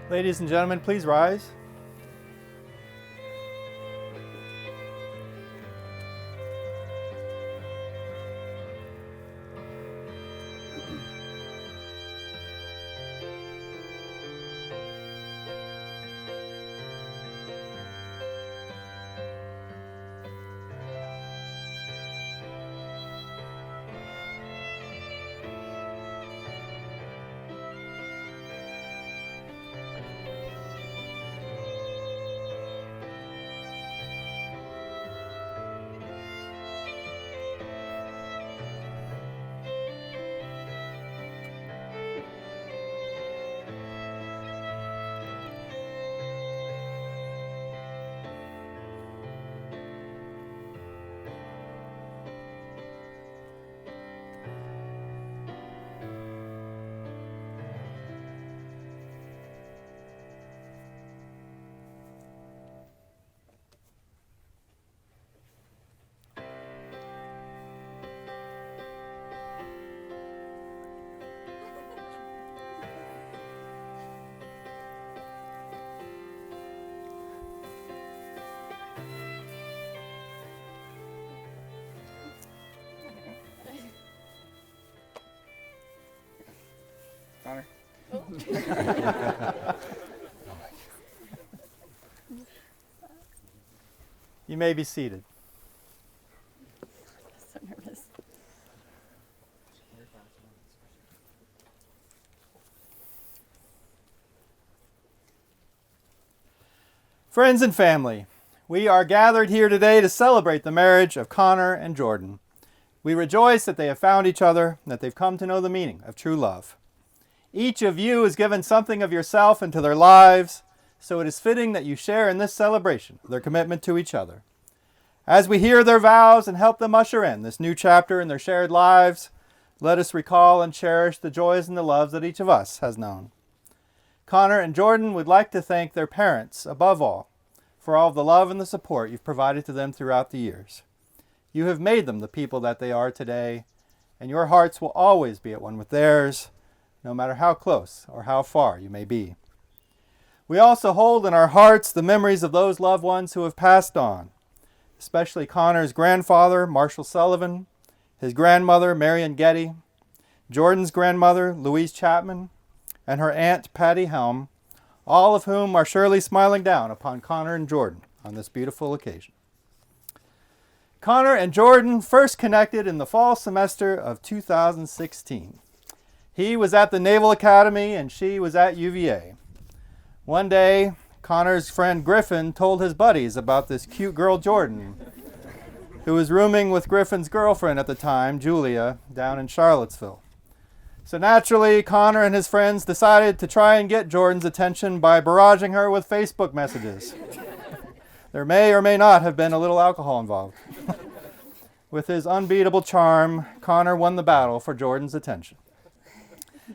Ladies and gentlemen, please rise. Connor. You may be seated. So nervous. Friends and family, we are gathered here today to celebrate the marriage of Connor and Jordan. We rejoice that they have found each other and that they've come to know the meaning of true love. Each of you has given something of yourself into their lives, so it is fitting that you share in this celebration of their commitment to each other. As we hear their vows and help them usher in this new chapter in their shared lives, let us recall and cherish the joys and the loves that each of us has known. Connor and Jordan would like to thank their parents, above all, for all of the love and the support you've provided to them throughout the years. You have made them the people that they are today, and your hearts will always be at one with theirs, no matter how close or how far you may be. We also hold in our hearts the memories of those loved ones who have passed on, especially Connor's grandfather, Marshall Sullivan, his grandmother, Marion Getty, Jordan's grandmother, Louise Chapman, and her aunt, Patty Helm, all of whom are surely smiling down upon Connor and Jordan on this beautiful occasion. Connor and Jordan first connected in the fall semester of 2016. He was at the Naval Academy and she was at UVA. One day, Connor's friend Griffin told his buddies about this cute girl Jordan, who was rooming with Griffin's girlfriend at the time, Julia, down in Charlottesville. So naturally, Connor and his friends decided to try and get Jordan's attention by barraging her with Facebook messages. There may or may not have been a little alcohol involved. With his unbeatable charm, Connor won the battle for Jordan's attention.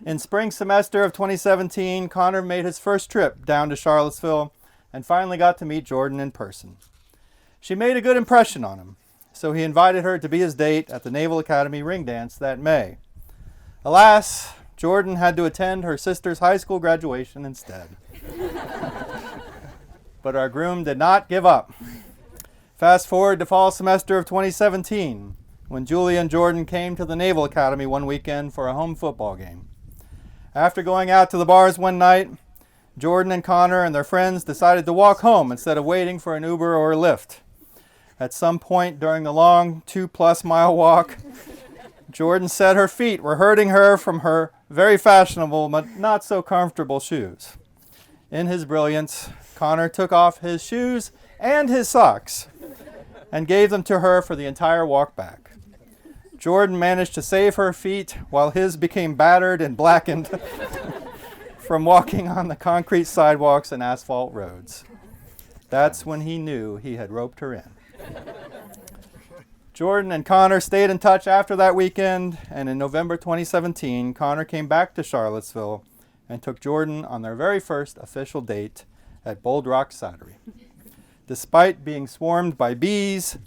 In spring semester of 2017, Connor made his first trip down to Charlottesville and finally got to meet Jordan in person. She made a good impression on him, so he invited her to be his date at the Naval Academy ring dance that May. Alas, Jordan had to attend her sister's high school graduation instead. But our groom did not give up. Fast forward to fall semester of 2017, when Julia and Jordan came to the Naval Academy one weekend for a home football game. After going out to the bars one night, Jordan and Connor and their friends decided to walk home instead of waiting for an Uber or a Lyft. At some point during the long 2+ mile walk, Jordan said her feet were hurting her from her very fashionable but not so comfortable shoes. In his brilliance, Connor took off his shoes and his socks and gave them to her for the entire walk back. Jordan managed to save her feet while his became battered and blackened from walking on the concrete sidewalks and asphalt roads. That's when he knew he had roped her in. Jordan and Connor stayed in touch after that weekend, and in November 2017, Connor came back to Charlottesville and took Jordan on their very first official date at Bold Rock Cidery. Despite being swarmed by bees,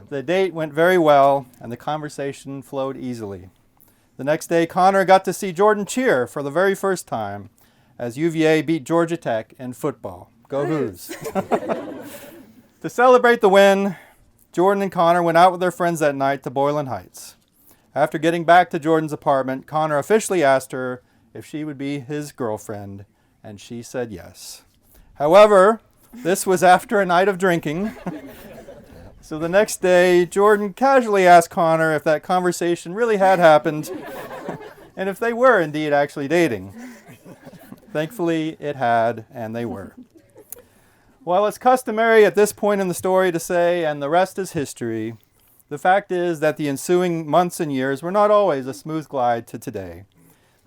the date went very well and the conversation flowed easily. The next day, Connor got to see Jordan cheer for the very first time as UVA beat Georgia Tech in football. Go Hoos. To celebrate the win, Jordan and Connor went out with their friends that night to Boylan Heights. After getting back to Jordan's apartment, Connor officially asked her if she would be his girlfriend, and she said yes. However, this was after a night of drinking. So the next day, Jordan casually asked Connor if that conversation really had happened and if they were indeed actually dating. Thankfully, it had, and they were. While it's customary at this point in the story to say, and the rest is history, the fact is that the ensuing months and years were not always a smooth glide to today.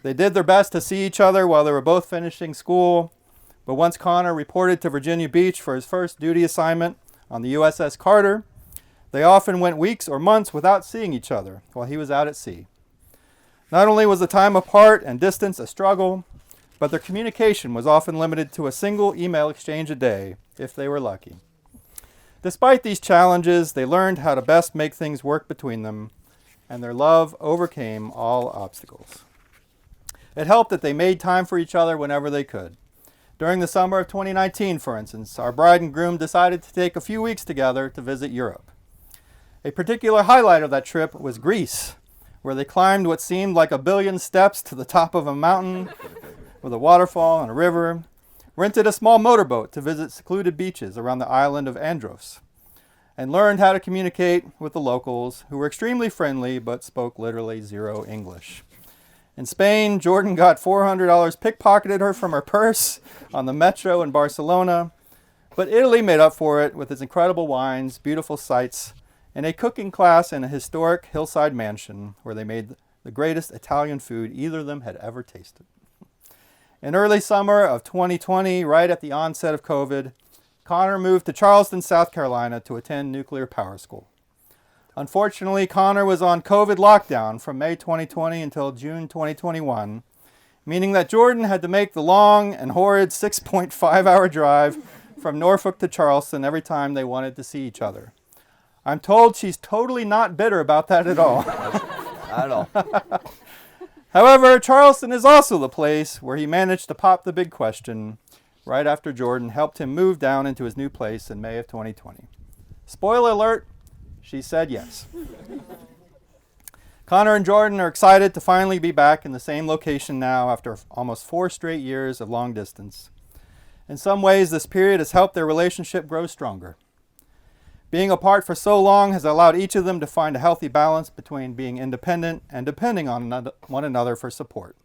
They did their best to see each other while they were both finishing school, but once Connor reported to Virginia Beach for his first duty assignment on the USS Carter, they often went weeks or months without seeing each other while he was out at sea. Not only was the time apart and distance a struggle, but their communication was often limited to a single email exchange a day, if they were lucky. Despite these challenges, they learned how to best make things work between them, and their love overcame all obstacles. It helped that they made time for each other whenever they could. During the summer of 2019, for instance, our bride and groom decided to take a few weeks together to visit Europe. A particular highlight of that trip was Greece, where they climbed what seemed like 1 billion steps to the top of a mountain with a waterfall and a river, rented a small motorboat to visit secluded beaches around the island of Andros, and learned how to communicate with the locals, who were extremely friendly but spoke literally zero English. In Spain, Jordan got $400 pickpocketed her from her purse on the metro in Barcelona, but Italy made up for it with its incredible wines, beautiful sights, and a cooking class in a historic hillside mansion where they made the greatest Italian food either of them had ever tasted. In early summer of 2020, right at the onset of COVID, Connor moved to Charleston, South Carolina to attend nuclear power school. Unfortunately, Connor was on COVID lockdown from May 2020 until June 2021, meaning that Jordan had to make the long and horrid 6.5-hour drive from Norfolk to Charleston every time they wanted to see each other. I'm told she's totally not bitter about that at all. Not at all. However, Charleston is also the place where he managed to pop the big question right after Jordan helped him move down into his new place in May of 2020. Spoiler alert, she said yes. Connor and Jordan are excited to finally be back in the same location now after almost 4 straight years of long distance. In some ways, this period has helped their relationship grow stronger. Being apart for so long has allowed each of them to find a healthy balance between being independent and depending on one another for support.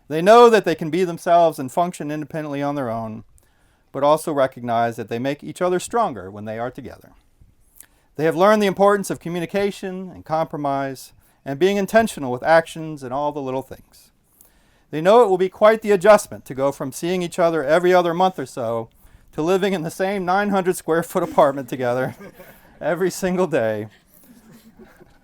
They know that they can be themselves and function independently on their own, but also recognize that they make each other stronger when they are together. They have learned the importance of communication and compromise and being intentional with actions and all the little things. They know it will be quite the adjustment to go from seeing each other every other month or so to living in the same 900 square foot apartment together every single day.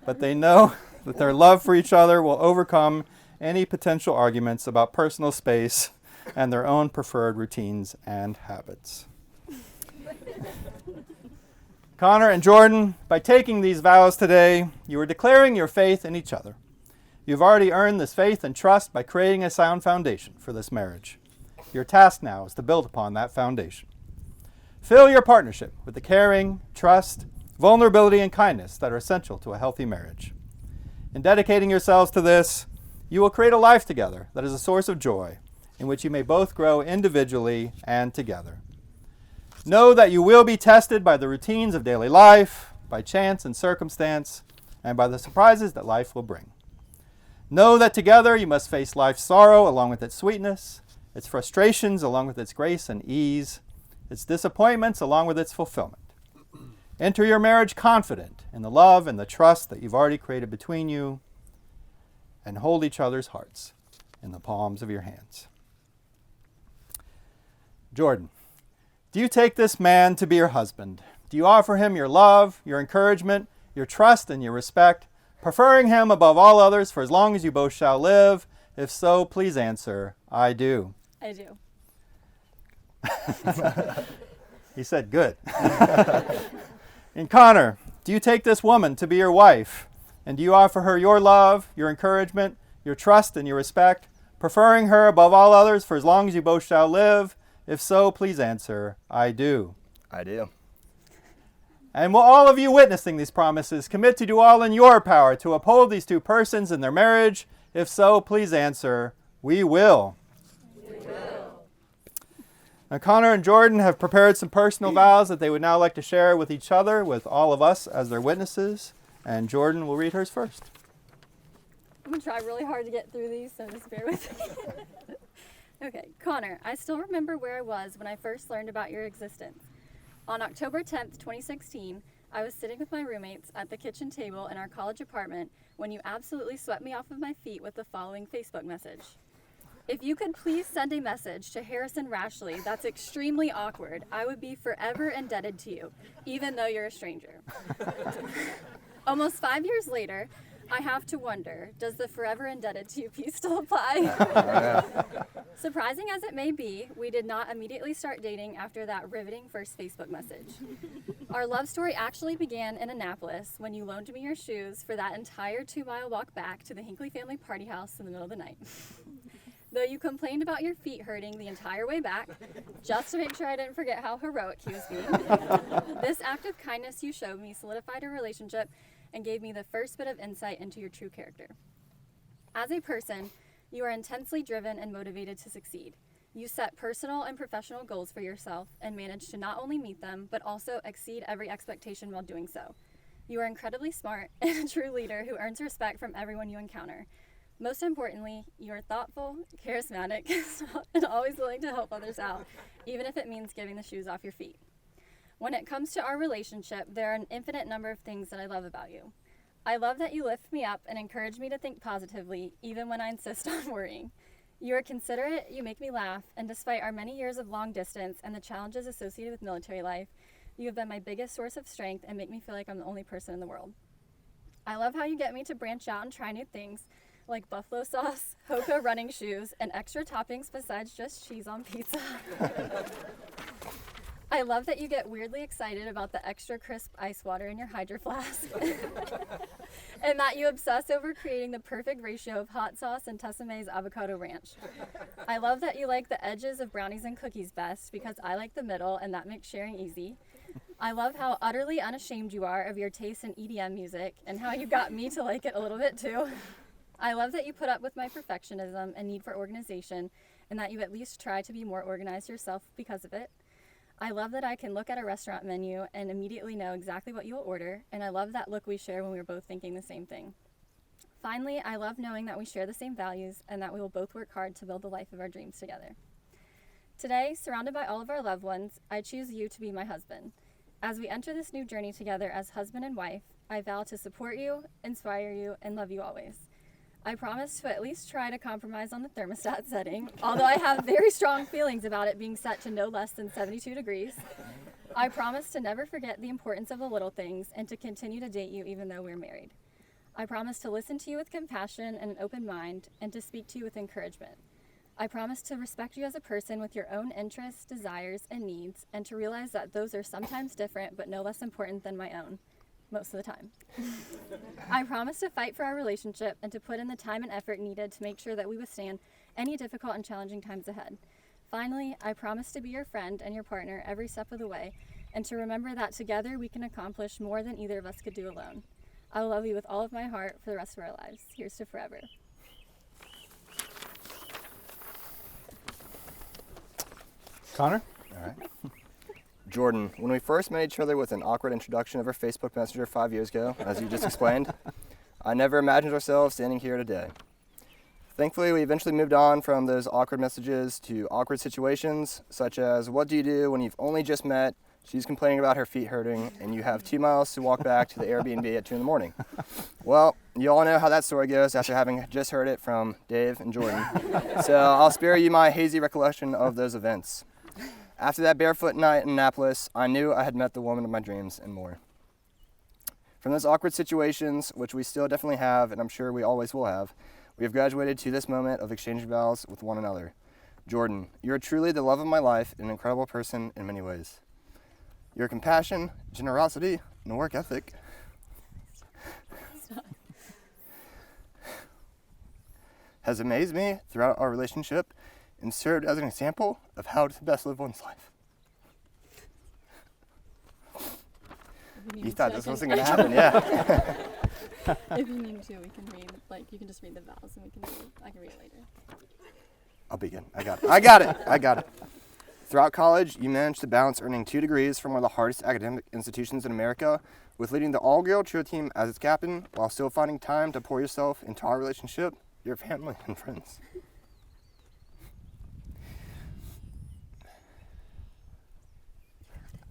But they know that their love for each other will overcome any potential arguments about personal space and their own preferred routines and habits. Connor and Jordan, by taking these vows today, you are declaring your faith in each other. You've already earned this faith and trust by creating a sound foundation for this marriage. Your task now is to build upon that foundation. Fill your partnership with the caring, trust, vulnerability, and kindness that are essential to a healthy marriage. In dedicating yourselves to this, you will create a life together that is a source of joy, in which you may both grow individually and together. Know that you will be tested by the routines of daily life, by chance and circumstance, and by the surprises that life will bring. Know that together you must face life's sorrow along with its sweetness, its frustrations along with its grace and ease, its disappointments along with its fulfillment. Enter your marriage confident in the love and the trust that you've already created between you, and hold each other's hearts in the palms of your hands. Jordan, do you take this man to be your husband? Do you offer him your love, your encouragement, your trust, and your respect, preferring him above all others for as long as you both shall live? If so, please answer, I do. I do. He said, good. And Connor, do you take this woman to be your wife? And do you offer her your love, your encouragement, your trust, and your respect, preferring her above all others for as long as you both shall live? If so, please answer, I do. I do. And will all of you witnessing these promises commit to do all in your power to uphold these two persons in their marriage? If so, please answer, we will. We will. Now, Connor and Jordan have prepared some personal vows that they would now like to share with each other, with all of us as their witnesses. And Jordan will read hers first. I'm going to try really hard to get through these, so just bear with me. Okay, Connor, I still remember where I was when I first learned about your existence. On October 10th, 2016, I was sitting with my roommates at the kitchen table in our college apartment when you absolutely swept me off of my feet with the following Facebook message. If you could please send a message to Harrison Rashley that's extremely awkward, I would be forever indebted to you, even though you're a stranger. Almost 5 years later, I have to wonder, does the forever indebted to you piece still apply? Surprising as it may be, we did not immediately start dating after that riveting first Facebook message. Our love story actually began in Annapolis when you loaned me your shoes for that entire 2-mile walk back to the Hinckley family party house in the middle of the night. Though you complained about your feet hurting the entire way back, just to make sure I didn't forget how heroic he was being, this act of kindness you showed me solidified our relationship and gave me the first bit of insight into your true character. As a person, you are intensely driven and motivated to succeed. You set personal and professional goals for yourself and manage to not only meet them, but also exceed every expectation while doing so. You are incredibly smart and a true leader who earns respect from everyone you encounter. Most importantly, you are thoughtful, charismatic, and always willing to help others out, even if it means getting the shoes off your feet. When it comes to our relationship, there are an infinite number of things that I love about you. I love that you lift me up and encourage me to think positively, even when I insist on worrying. You are considerate, you make me laugh, and despite our many years of long distance and the challenges associated with military life, you have been my biggest source of strength and make me feel like I'm the only person in the world. I love how you get me to branch out and try new things, like buffalo sauce, Hoka running shoes, and extra toppings besides just cheese on pizza. I love that you get weirdly excited about the extra crisp ice water in your Hydro Flask. And that you obsess over creating the perfect ratio of hot sauce and Tessame's avocado ranch. I love that you like the edges of brownies and cookies best because I like the middle and that makes sharing easy. I love how utterly unashamed you are of your taste in EDM music and how you got me to like it a little bit too. I love that you put up with my perfectionism and need for organization and that you at least try to be more organized yourself because of it. I love that I can look at a restaurant menu and immediately know exactly what you will order, and I love that look we share when we're both thinking the same thing. Finally, I love knowing that we share the same values and that we will both work hard to build the life of our dreams together. Today, surrounded by all of our loved ones, I choose you to be my husband. As we enter this new journey together as husband and wife, I vow to support you, inspire you, and love you always. I promise to at least try to compromise on the thermostat setting, although I have very strong feelings about it being set to no less than 72 degrees. I promise to never forget the importance of the little things and to continue to date you even though we're married. I promise to listen to you with compassion and an open mind and to speak to you with encouragement. I promise to respect you as a person with your own interests, desires, and needs, and to realize that those are sometimes different but no less important than my own. Most of the time. I promise to fight for our relationship and to put in the time and effort needed to make sure that we withstand any difficult and challenging times ahead. Finally, I promise to be your friend and your partner every step of the way and to remember that together we can accomplish more than either of us could do alone. I will love you with all of my heart for the rest of our lives. Here's to forever. Connor? All right. Jordan, when we first met each other with an awkward introduction over Facebook Messenger 5 years ago, as you just explained, I never imagined ourselves standing here today. Thankfully, we eventually moved on from those awkward messages to awkward situations, such as, what do you do when you've only just met, she's complaining about her feet hurting, and you have 2 miles to walk back to the Airbnb at 2 in the morning? Well, you all know how that story goes after having just heard it from Dave and Jordan. So I'll spare you my hazy recollection of those events. After that barefoot night in Annapolis, I knew I had met the woman of my dreams and more. From those awkward situations, which we still definitely have, and I'm sure we always will have, we have graduated to this moment of exchanging vows with one another. Jordan, you are truly the love of my life and an incredible person in many ways. Your compassion, generosity, and work ethic has amazed me throughout our relationship and served as an example of how to best live one's life. You thought this wasn't going to happen, yeah. If you need to, we can read, you can just read the vows and I can read it later. I'll begin. I got it. Throughout college, you managed to balance earning 2 degrees from one of the hardest academic institutions in America with leading the all-girl cheer team as its captain while still finding time to pour yourself into our relationship, your family, and friends.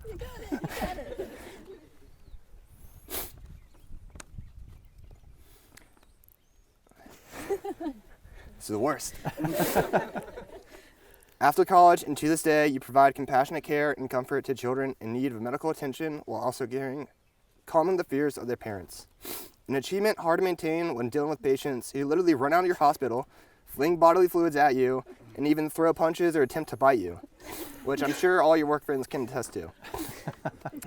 You got it. This is the worst. After college and to this day, you provide compassionate care and comfort to children in need of medical attention while also calming the fears of their parents. An achievement hard to maintain when dealing with patients who literally run out of your hospital, fling bodily fluids at you, and even throw punches or attempt to bite you, which I'm sure all your work friends can attest to.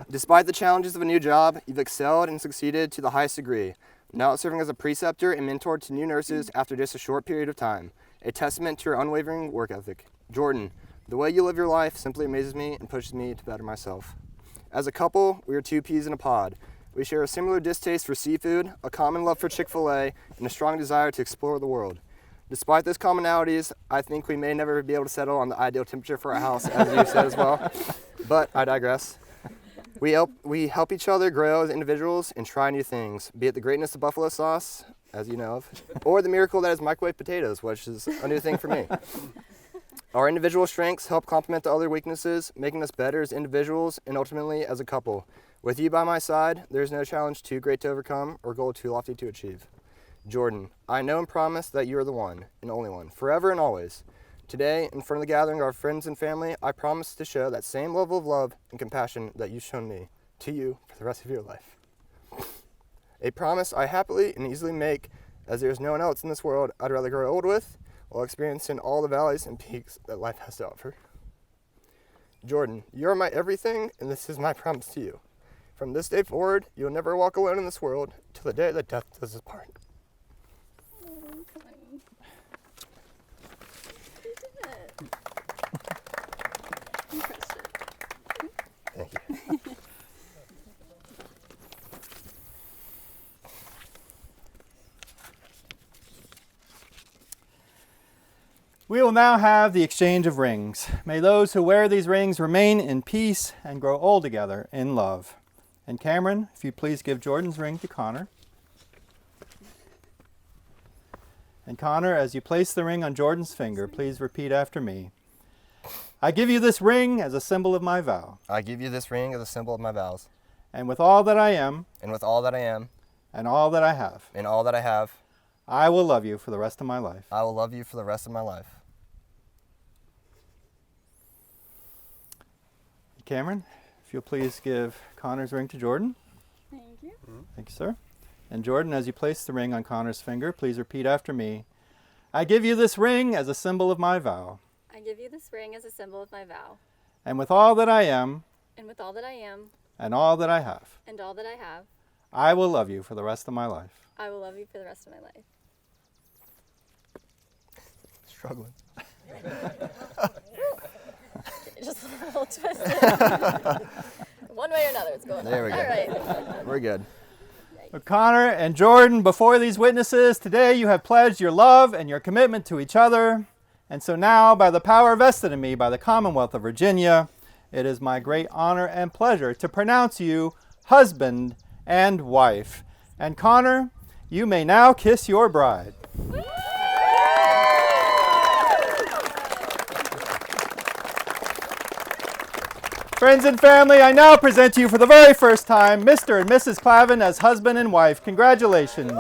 Despite the challenges of a new job, you've excelled and succeeded to the highest degree, now serving as a preceptor and mentor to new nurses after just a short period of time, a testament to your unwavering work ethic. Jordan, the way you live your life simply amazes me and pushes me to better myself. As a couple, we are 2 peas in a pod. We share a similar distaste for seafood, a common love for Chick-fil-A, and a strong desire to explore the world. Despite those commonalities, I think we may never be able to settle on the ideal temperature for our house, as you said as well, but I digress. We help each other grow as individuals and try new things, be it the greatness of buffalo sauce, as you know of, or the miracle that is microwave potatoes, which is a new thing for me. Our individual strengths help complement the other weaknesses, making us better as individuals and ultimately as a couple. With you by my side, there is no challenge too great to overcome or goal too lofty to achieve. Jordan, I know and promise that you are the one and only one, forever and always. Today, in front of the gathering of our friends and family, I promise to show that same level of love and compassion that you've shown me to you for the rest of your life. A promise I happily and easily make, as there is no one else in this world I'd rather grow old with, while experiencing all the valleys and peaks that life has to offer. Jordan, you are my everything, and this is my promise to you. From this day forward, you'll never walk alone in this world till the day that death does us part. Thank you. We will now have the exchange of rings. May those who wear these rings remain in peace and grow old together in love. And Cameron, if you please give Jordan's ring to Connor. And Connor, as you place the ring on Jordan's finger, please repeat after me. I give you this ring as a symbol of my vow. I give you this ring as a symbol of my vows. And with all that I am, And with all that I am, and all that I have, and all that I have, I will love you for the rest of my life. I will love you for the rest of my life. Cameron, if you'll please give Connor's ring to Jordan. Thank you. Thank you, sir. And Jordan, as you place the ring on Connor's finger, please repeat after me. I give you this ring as a symbol of my vow. I give you this ring as a symbol of my vow. And with all that I am, And with all that I am, and all that I have, and all that I have, I will love you for the rest of my life. I will love you for the rest of my life. Struggling. Just a little twisted. One way or another, it's going There we go. All right. We're good. Connor and Jordan, before these witnesses, today you have pledged your love and your commitment to each other. And so now, by the power vested in me by the Commonwealth of Virginia, it is my great honor and pleasure to pronounce you husband and wife. And Connor, you may now kiss your bride. Friends and family, I now present to you for the very first time Mr. and Mrs. Clavin as husband and wife. Congratulations.